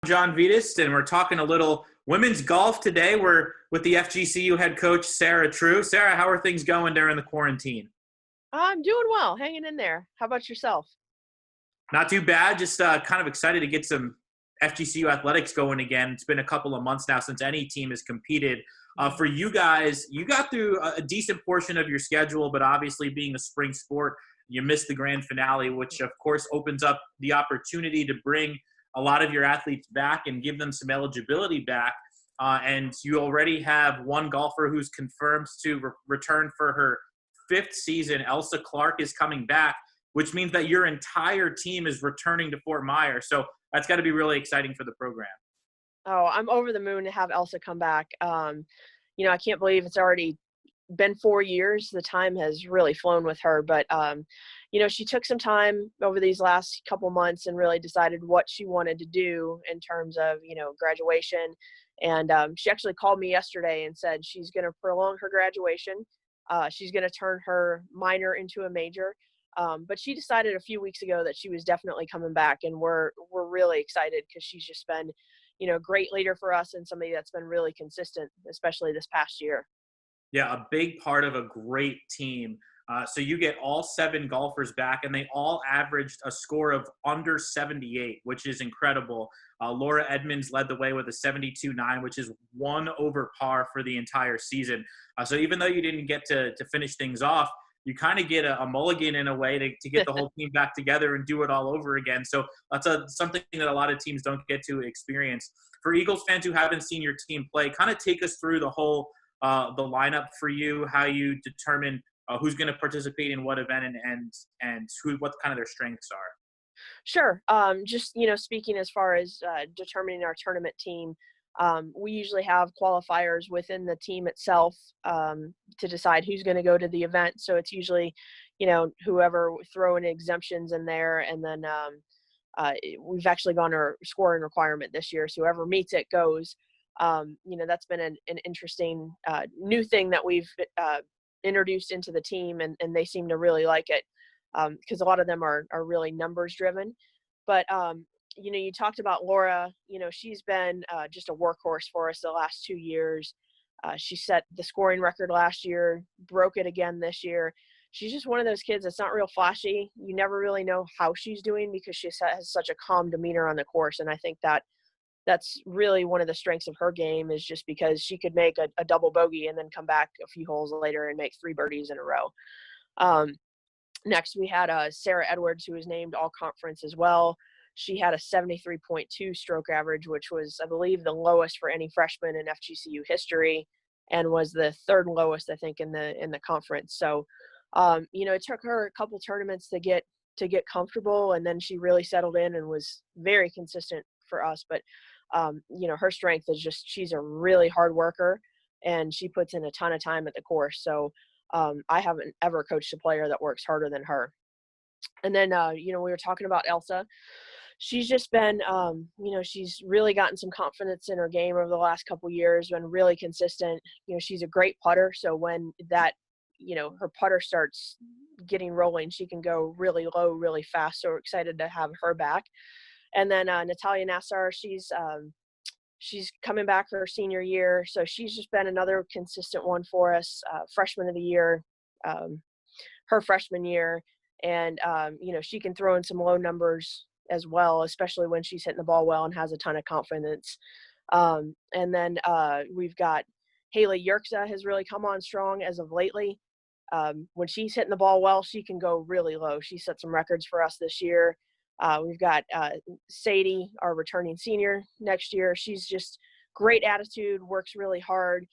John Vittas, and we're talking a little women's golf today. We're with the FGCU head coach, Sarah Trew. Sarah, how are things going during the quarantine? I'm doing well, hanging in there. How about yourself? Not too bad. Just kind of excited to get some FGCU athletics going again. It's been a couple of months now since any team has competed. For you guys, you got through a decent portion of your schedule, but obviously being a spring sport, you missed the grand finale, which of course opens up the opportunity to bring a lot of your athletes back and give them some eligibility back. And you already have one golfer who's confirmed to return for her fifth season. Elsa Clark is coming back, which means that your entire team is returning to Fort Myers. So that's got to be really exciting for the program. Oh, I'm over the moon to have Elsa come back. I can't believe it's already been 4 years. The time has really flown with her, but she took some time over these last couple months and really decided what she wanted to do in terms of, graduation. And she actually called me yesterday and said she's going to prolong her graduation. She's going to turn her minor into a major. But she decided a few weeks ago that she was definitely coming back, and we're really excited because she's just been, a great leader for us and somebody that's been really consistent, especially this past year. Yeah, a big part of a great team. So you get all seven golfers back, and they all averaged a score of under 78, which is incredible. Laura Edmonds led the way with a 72.9, which is one over par for the entire season. So even though you didn't get to finish things off, you kind of get a mulligan in a way to get the whole team back together and do it all over again. So that's something that a lot of teams don't get to experience. For Eagles fans who haven't seen your team play, kind of take us through the the lineup for you, how you determine who's going to participate in what event and what kind of their strengths are. Sure. Just, speaking as far as determining our tournament team, we usually have qualifiers within the team itself to decide who's going to go to the event. So it's usually, whoever throwing exemptions in there. And then we've actually gone our scoring requirement this year. So whoever meets it goes. That's been an interesting new thing that we've introduced into the team, and they seem to really like it because a lot of them are really numbers driven. But you talked about Laura. She's been just a workhorse for us the last 2 years. She set the scoring record last year, broke it again this year. She's just one of those kids that's not real flashy. You never really know how she's doing because she has such a calm demeanor on the course, and I think that's really one of the strengths of her game is just because she could make a double bogey and then come back a few holes later and make 3 birdies in a row. Next, we had Sarah Edwards, who was named all conference as well. She had a 73.2 stroke average, which was, I believe, the lowest for any freshman in FGCU history, and was the third lowest, I think, in the conference. So, it took her a couple tournaments to get comfortable, and then she really settled in and was very consistent for us. But her strength is just she's a really hard worker, and she puts in a ton of time at the course. So I haven't ever coached a player that works harder than her. And then we were talking about Elsa. She's just been she's really gotten some confidence in her game over the last couple of years, been really consistent. She's a great putter, so when that her putter starts getting rolling, she can go really low really fast. So we're excited to have her back. And then Natalia Nassar, she's coming back her senior year. So she's just been another consistent one for us, freshman of the year, her freshman year. And, she can throw in some low numbers as well, especially when she's hitting the ball well and has a ton of confidence. And then we've got Hayley York has really come on strong as of lately. When she's hitting the ball well, she can go really low. She set some records for us this year. We've got Sadie, our returning senior next year. She's just great attitude, works really hard.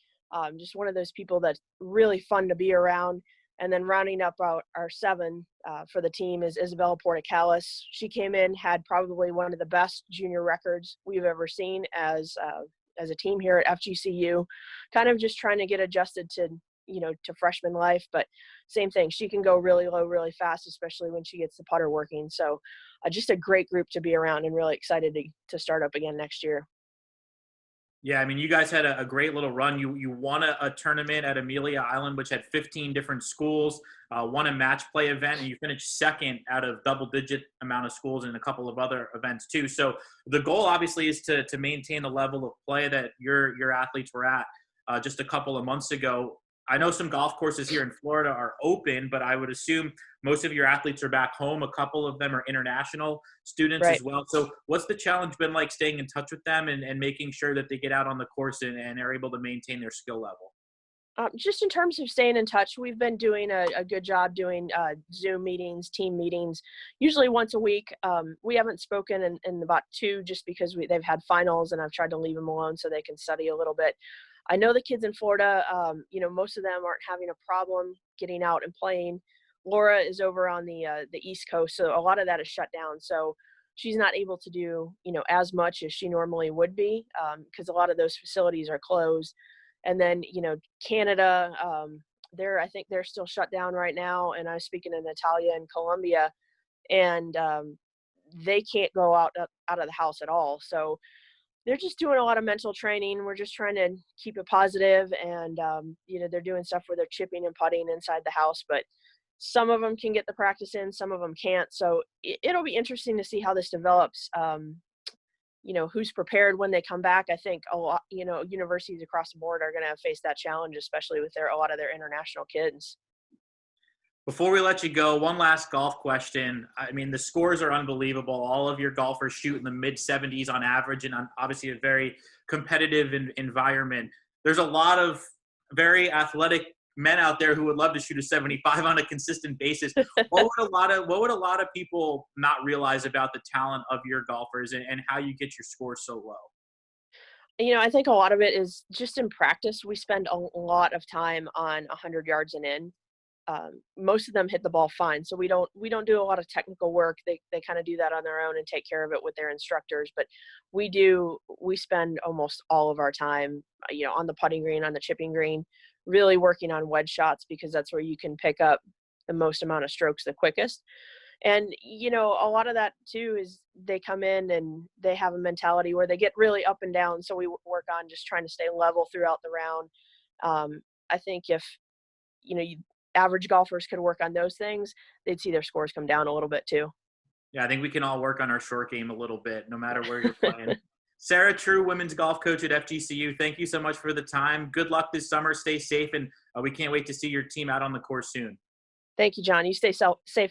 Just one of those people that's really fun to be around. And then rounding up our 7 for the team is Isabel Calais. She came in, had probably one of the best junior records we've ever seen as a team here at FGCU, kind of just trying to get adjusted to freshman life. But same thing, she can go really low really fast, especially when she gets the putter working. So just a great group to be around, and really excited to start up again next year. Yeah, I mean, you guys had a great little run. You won a tournament at Amelia Island, which had 15 different schools, won a match play event, and you finished second out of double-digit amount of schools in a couple of other events too. So the goal, obviously, is to maintain the level of play that your athletes were at just a couple of months ago. I know some golf courses here in Florida are open, but I would assume most of your athletes are back home. A couple of them are international students Right. as well. So what's the challenge been like staying in touch with them and making sure that they get out on the course and are able to maintain their skill level? Just in terms of staying in touch, we've been doing a good job doing Zoom meetings, team meetings, usually once a week. We haven't spoken in about two just because they've had finals and I've tried to leave them alone so they can study a little bit. I know the kids in Florida, most of them aren't having a problem getting out and playing. Laura is over on the East Coast, so a lot of that is shut down. So she's not able to do, as much as she normally would be because a lot of those facilities are closed. And then, Canada, I think they're still shut down right now. And I was speaking in Italia and Colombia, and they can't go out of the house at all. So they're just doing a lot of mental training. We're just trying to keep it positive, and they're doing stuff where they're chipping and putting inside the house. But some of them can get the practice in, some of them can't. So it'll be interesting to see how this develops. Who's prepared when they come back. I think a lot, universities across the board are going to face that challenge, especially with a lot of their international kids. Before we let you go, one last golf question. I mean, the scores are unbelievable. All of your golfers shoot in the mid 70s on average, and obviously a very competitive environment. There's a lot of very athletic men out there who would love to shoot a 75 on a consistent basis. What would a lot of people not realize about the talent of your golfers and how you get your scores so low? I think a lot of it is just in practice. We spend a lot of time on 100 yards and in. Most of them hit the ball fine, so we don't do a lot of technical work. They kind of do that on their own and take care of it with their instructors. But we spend almost all of our time, on the putting green, on the chipping green, really working on wedge shots because that's where you can pick up the most amount of strokes the quickest. And a lot of that too is they come in and they have a mentality where they get really up and down. So we work on just trying to stay level throughout the round. I think if average golfers could work on those things, they'd see their scores come down a little bit too. Yeah, I think we can all work on our short game a little bit, no matter where you're playing. Sarah Trew, women's golf coach at FGCU. Thank you so much for the time. Good luck this summer. Stay safe, and we can't wait to see your team out on the course soon. Thank you, John. You stay safe